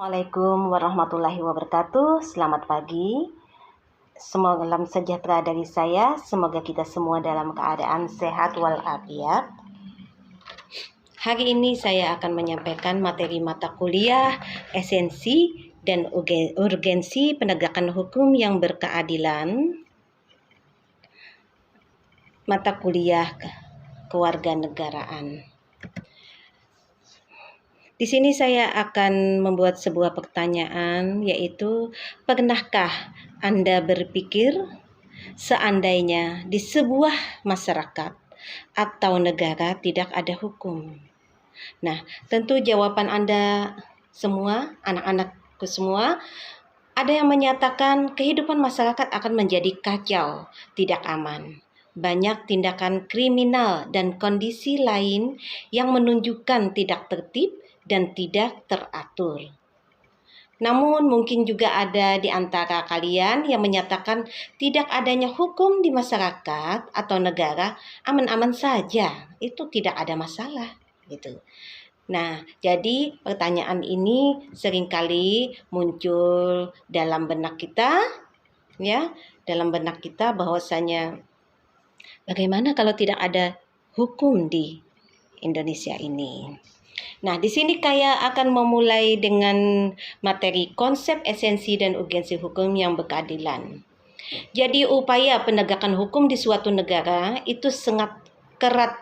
Assalamualaikum warahmatullahi wabarakatuh. Selamat pagi. Semoga salam sejahtera dari saya. Semoga kita semua dalam keadaan sehat walafiat. Hari ini saya akan menyampaikan materi mata kuliah esensi dan urgensi penegakan hukum yang berkeadilan. Mata kuliah kewarganegaraan. Di sini saya akan membuat sebuah pertanyaan, yaitu pernahkah Anda berpikir seandainya di sebuah masyarakat atau negara tidak ada hukum? Nah, tentu jawaban Anda semua, anak-anakku semua, ada yang menyatakan kehidupan masyarakat akan menjadi kacau, tidak aman. Banyak tindakan kriminal dan kondisi lain yang menunjukkan tidak tertib dan tidak teratur. Namun mungkin juga ada di antara kalian yang menyatakan tidak adanya hukum di masyarakat atau negara aman-aman saja, itu tidak ada masalah gitu. Nah, jadi pertanyaan ini seringkali muncul dalam benak kita, ya, dalam benak kita bahwasanya bagaimana kalau tidak ada hukum di Indonesia ini. Nah, di sini saya akan memulai dengan materi konsep esensi dan urgensi hukum yang berkeadilan. Jadi upaya penegakan hukum di suatu negara itu sangat erat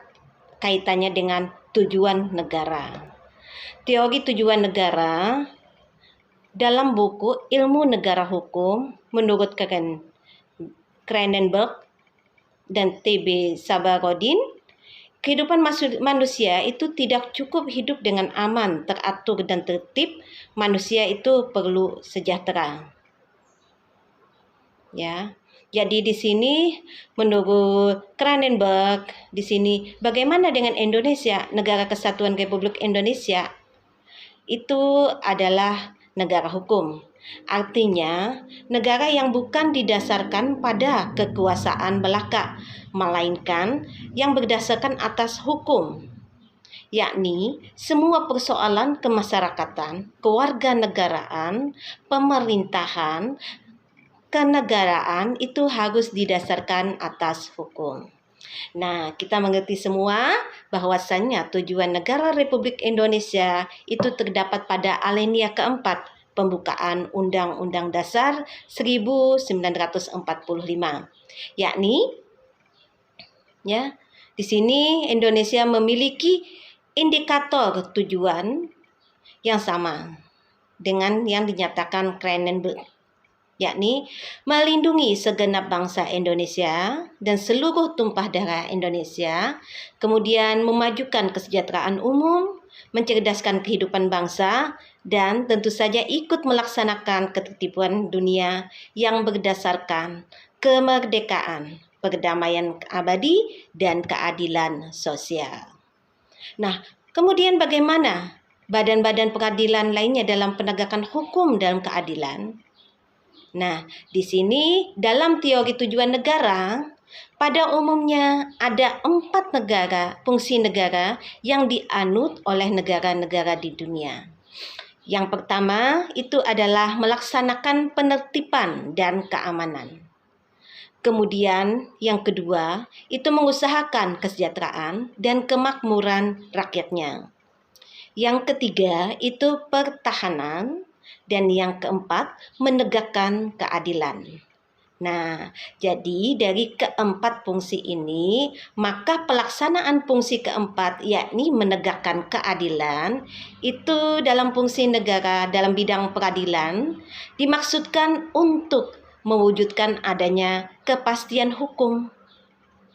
kaitannya dengan tujuan negara. Teori tujuan negara dalam buku Ilmu Negara Hukum menurut Cronenberg dan T.B. Sabarodin, kehidupan manusia itu tidak cukup hidup dengan aman, teratur, dan tertib. Manusia itu perlu sejahtera. Ya, jadi di sini menurut Cronenberg, di sini bagaimana dengan Indonesia, Negara Kesatuan Republik Indonesia? Itu adalah negara hukum. Artinya, negara yang bukan didasarkan pada kekuasaan belaka, melainkan yang berdasarkan atas hukum, yakni semua persoalan kemasyarakatan, kewarganegaraan, pemerintahan, kenegaraan itu harus didasarkan atas hukum. Nah, kita mengerti semua bahwasannya tujuan negara Republik Indonesia itu terdapat pada alinea keempat pembukaan Undang-Undang Dasar 1945, yakni ya, di sini Indonesia memiliki indikator tujuan yang sama dengan yang dinyatakan Cronenberg, yakni melindungi segenap bangsa Indonesia dan seluruh tumpah darah Indonesia, kemudian memajukan kesejahteraan umum, mencerdaskan kehidupan bangsa, dan tentu saja ikut melaksanakan ketertiban dunia yang berdasarkan kemerdekaan, perdamaian abadi, dan keadilan sosial. Nah, kemudian bagaimana badan-badan peradilan lainnya dalam penegakan hukum dalam keadilan? Nah, di sini dalam teori tujuan negara, pada umumnya ada 4 fungsi negara yang dianut oleh negara-negara di dunia. Yang pertama itu adalah melaksanakan penertiban dan keamanan. Kemudian yang kedua itu mengusahakan kesejahteraan dan kemakmuran rakyatnya. Yang ketiga itu pertahanan. Dan yang keempat, menegakkan keadilan. Nah, jadi dari keempat fungsi ini, maka pelaksanaan fungsi keempat, yakni menegakkan keadilan, itu dalam fungsi negara dalam bidang peradilan, dimaksudkan untuk mewujudkan adanya kepastian hukum.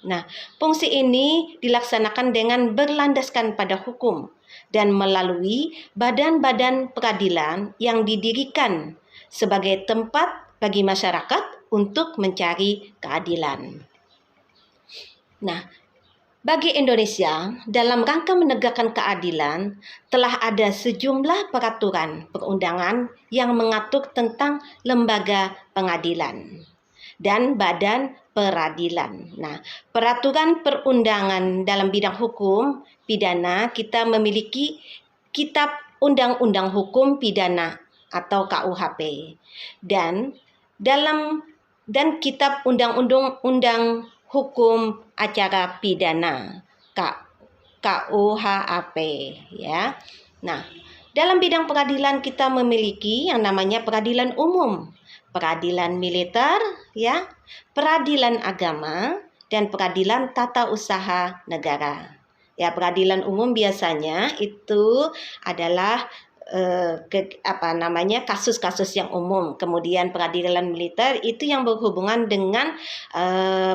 Nah, fungsi ini dilaksanakan dengan berlandaskan pada hukum dan melalui badan-badan peradilan yang didirikan sebagai tempat bagi masyarakat untuk mencari keadilan. Nah, bagi Indonesia, dalam rangka menegakkan keadilan, telah ada sejumlah peraturan perundangan yang mengatur tentang lembaga pengadilan dan badan peradilan. Nah, peraturan perundangan dalam bidang hukum pidana, kita memiliki Kitab Undang-Undang Hukum Pidana atau KUHP. Dan dan Kitab Undang-Undang Hukum Acara Pidana KUHAP ya. Nah, dalam bidang peradilan kita memiliki yang namanya peradilan umum, peradilan militer ya, peradilan agama, dan peradilan tata usaha negara. Ya, peradilan umum biasanya itu adalah kasus-kasus yang umum. Kemudian peradilan militer itu yang berhubungan dengan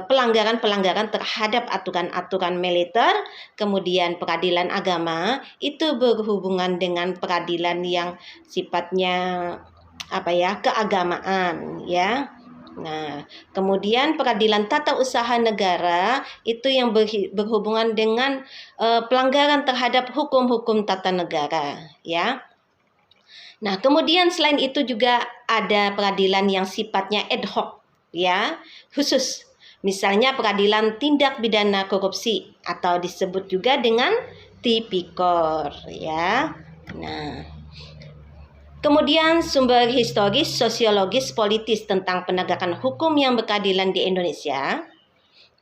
pelanggaran-pelanggaran terhadap aturan-aturan militer. Kemudian peradilan agama itu berhubungan dengan peradilan yang sifatnya keagamaan ya. Nah, kemudian peradilan tata usaha negara itu yang berhubungan dengan pelanggaran terhadap hukum-hukum tata negara ya. Nah, kemudian selain itu juga ada peradilan yang sifatnya ad hoc ya, khusus. Misalnya peradilan tindak pidana korupsi atau disebut juga dengan tipikor ya. Nah, kemudian sumber historis, sosiologis, politis tentang penegakan hukum yang berkeadilan di Indonesia.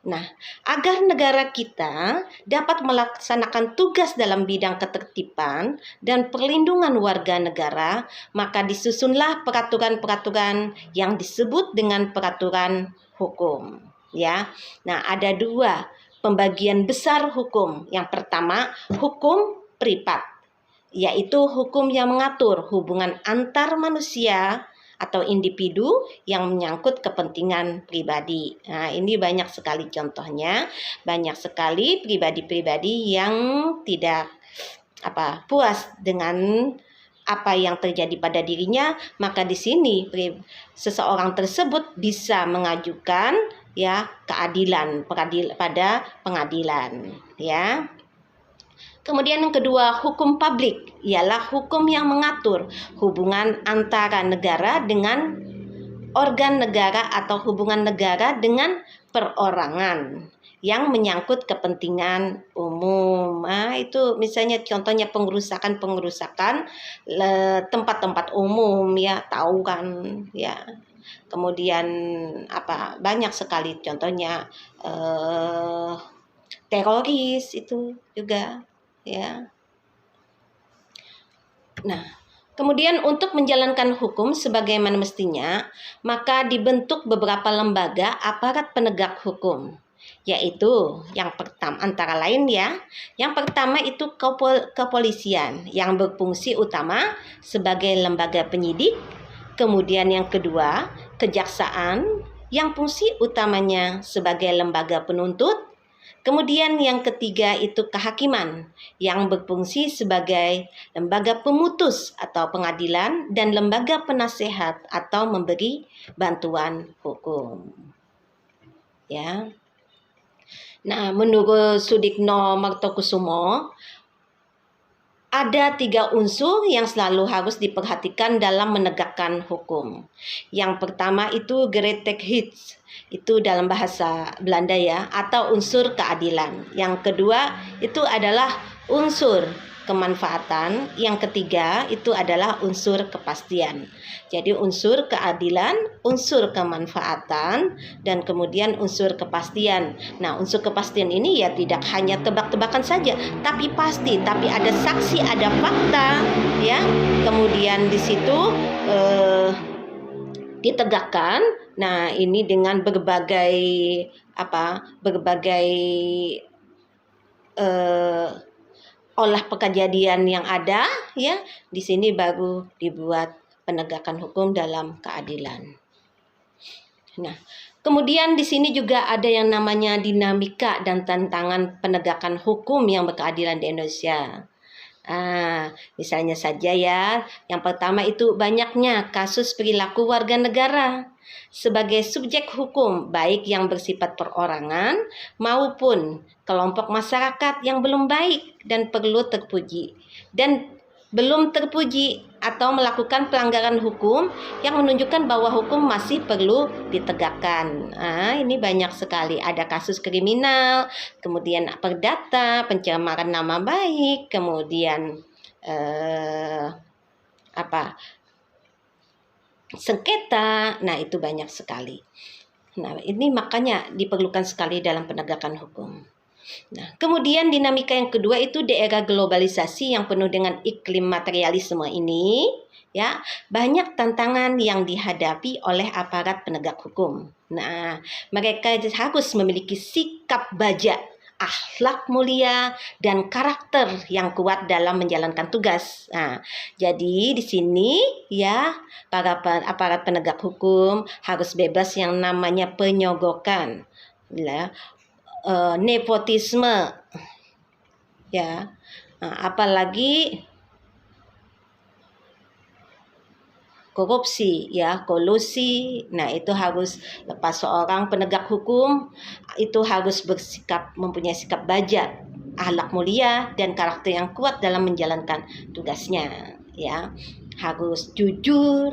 Nah, agar negara kita dapat melaksanakan tugas dalam bidang ketertiban dan perlindungan warga negara, maka disusunlah peraturan-peraturan yang disebut dengan peraturan hukum. Ya, nah ada dua pembagian besar hukum. Yang pertama, hukum privat, yaitu hukum yang mengatur hubungan antar manusia atau individu yang menyangkut kepentingan pribadi. Nah, ini banyak sekali contohnya, banyak sekali pribadi-pribadi yang tidak puas dengan apa yang terjadi pada dirinya, maka di sini seseorang tersebut bisa mengajukan ya keadilan pada pengadilan ya. Kemudian yang kedua, hukum publik ialah hukum yang mengatur hubungan antara negara dengan organ negara atau hubungan negara dengan perorangan yang menyangkut kepentingan umum. Nah, itu misalnya contohnya pengerusakan tempat-tempat umum ya, tahu kan ya. Kemudian banyak sekali contohnya teroris itu juga ya. Nah, kemudian untuk menjalankan hukum sebagaimana mestinya, maka dibentuk beberapa lembaga aparat penegak hukum, yaitu yang pertama antara lain ya. Yang pertama itu kepolisian yang berfungsi utama sebagai lembaga penyidik. Kemudian yang kedua, kejaksaan yang fungsi utamanya sebagai lembaga penuntut. Kemudian yang ketiga itu kehakiman yang berfungsi sebagai lembaga pemutus atau pengadilan dan lembaga penasehat atau memberi bantuan hukum. Ya. Nah, menurut Sudikno Martokusumo, ada 3 unsur yang selalu harus diperhatikan dalam menegakkan hukum. Yang pertama itu gerechtigheid, itu dalam bahasa Belanda ya, atau unsur keadilan. Yang kedua itu adalah unsur kemanfaatan. Yang ketiga itu adalah unsur kepastian. Jadi unsur keadilan, unsur kemanfaatan, dan kemudian unsur kepastian. Nah, unsur kepastian ini ya tidak hanya tebak-tebakan saja, tapi pasti, tapi ada saksi, ada fakta, ya. Kemudian di situ ditegakkan. Nah, ini dengan berbagai olah kejadian yang ada ya. Di sini baru dibuat penegakan hukum dalam keadilan. Nah, kemudian di sini juga ada yang namanya dinamika dan tantangan penegakan hukum yang berkeadilan di Indonesia. Misalnya saja ya, yang pertama itu banyaknya kasus perilaku warga negara sebagai subjek hukum, baik yang bersifat perorangan maupun kelompok masyarakat yang belum baik dan perlu terpuji, dan belum terpuji atau melakukan pelanggaran hukum yang menunjukkan bahwa hukum masih perlu ditegakkan. Ini banyak sekali, ada kasus kriminal, kemudian perdata, pencemaran nama baik, kemudian sengketa. Nah, itu banyak sekali. Nah, ini makanya diperlukan sekali dalam penegakan hukum. Nah, kemudian dinamika yang kedua itu di era globalisasi yang penuh dengan iklim materialisme ini, ya, banyak tantangan yang dihadapi oleh aparat penegak hukum. Nah, mereka harus memiliki sikap baja, akhlak mulia, dan karakter yang kuat dalam menjalankan tugas. Nah, jadi di sini ya para aparat penegak hukum harus bebas yang namanya penyogokan, ya, nepotisme, ya. Nah, apalagi korupsi, ya, kolusi. Nah, itu harus lepas seorang penegak hukum itu harus mempunyai sikap baja, akhlak mulia, dan karakter yang kuat dalam menjalankan tugasnya, ya. Harus jujur,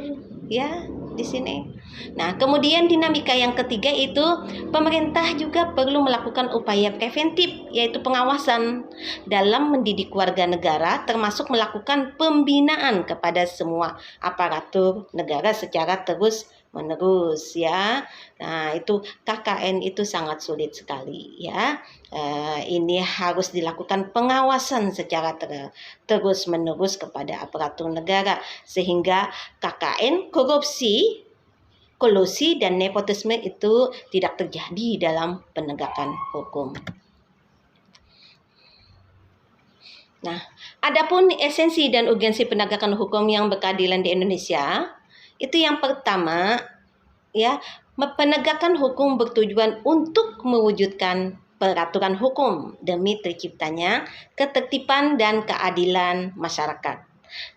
ya, di sini. Nah, kemudian dinamika yang ketiga itu pemerintah juga perlu melakukan upaya preventif, yaitu pengawasan dalam mendidik warga negara, termasuk melakukan pembinaan kepada semua aparatur negara secara terus-menerus, ya. Nah, itu KKN itu sangat sulit sekali, ya. Ini harus dilakukan pengawasan secara terus-menerus kepada aparatur negara sehingga KKN, korupsi, kolusi, dan nepotisme itu tidak terjadi dalam penegakan hukum. Nah, adapun esensi dan urgensi penegakan hukum yang berkeadilan di Indonesia, itu yang pertama, ya, penegakan hukum bertujuan untuk mewujudkan peraturan hukum demi terciptanya ketertiban dan keadilan masyarakat.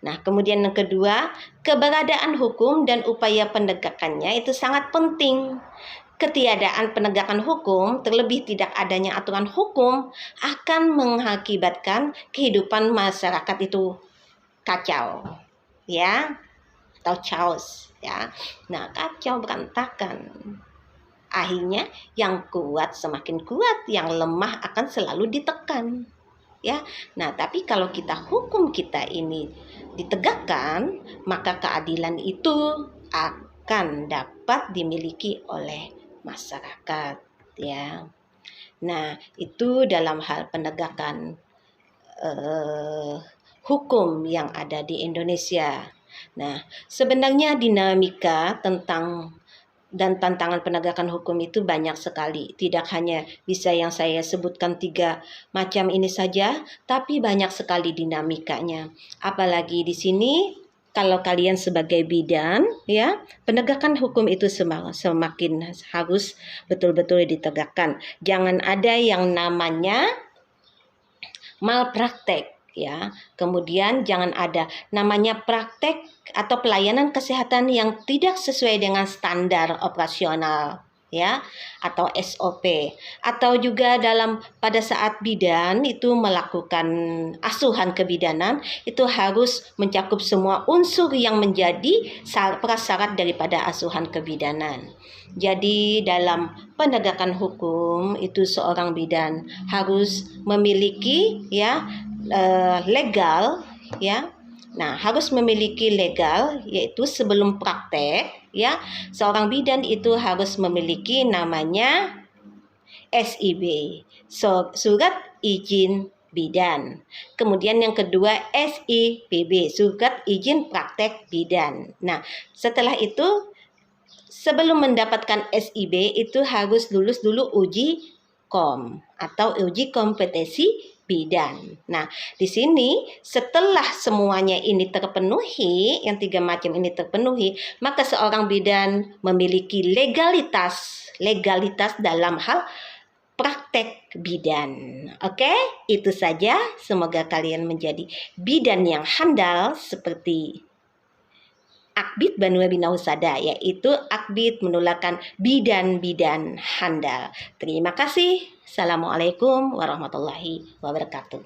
Nah, kemudian yang kedua, keberadaan hukum dan upaya penegakannya itu sangat penting. Ketiadaan penegakan hukum, terlebih tidak adanya aturan hukum, akan mengakibatkan kehidupan masyarakat itu kacau, ya, atau chaos, ya. Nah, kacau berantakan. Akhirnya yang kuat semakin kuat, yang lemah akan selalu ditekan, ya. Nah, tapi kalau hukum kita ini ditegakkan, maka keadilan itu akan dapat dimiliki oleh masyarakat, ya. Nah, itu dalam hal penegakan hukum yang ada di Indonesia. Nah, sebenarnya dinamika dan tantangan penegakan hukum itu banyak sekali. Tidak hanya bisa yang saya sebutkan 3 macam ini saja, tapi banyak sekali dinamikanya. Apalagi di sini kalau kalian sebagai bidan, ya, penegakan hukum itu semakin harus betul-betul ditegakkan. Jangan ada yang namanya malpraktek, ya. Kemudian jangan ada namanya praktek atau pelayanan kesehatan yang tidak sesuai dengan standar operasional, ya, atau SOP. Atau juga pada saat bidan itu melakukan asuhan kebidanan, itu harus mencakup semua unsur yang menjadi prasyarat daripada asuhan kebidanan. Jadi dalam penegakan hukum itu seorang bidan harus memiliki, ya, legal, ya. Nah, harus memiliki legal, yaitu sebelum praktek, ya, seorang bidan itu harus memiliki namanya SIB, surat izin bidan. Kemudian yang kedua SIPB, surat izin praktek bidan. Nah, setelah itu sebelum mendapatkan SIB itu harus lulus dulu uji KOM atau uji kompetensi bidan. Nah, di sini setelah semuanya ini terpenuhi, yang 3 macam ini terpenuhi, maka seorang bidan memiliki legalitas dalam hal praktek bidan. Oke, itu saja. Semoga kalian menjadi bidan yang handal seperti Akbid Banu Abina Husada, yaitu Akbid menularkan bidan-bidan handal. Terima kasih. Assalamualaikum warahmatullahi wabarakatuh.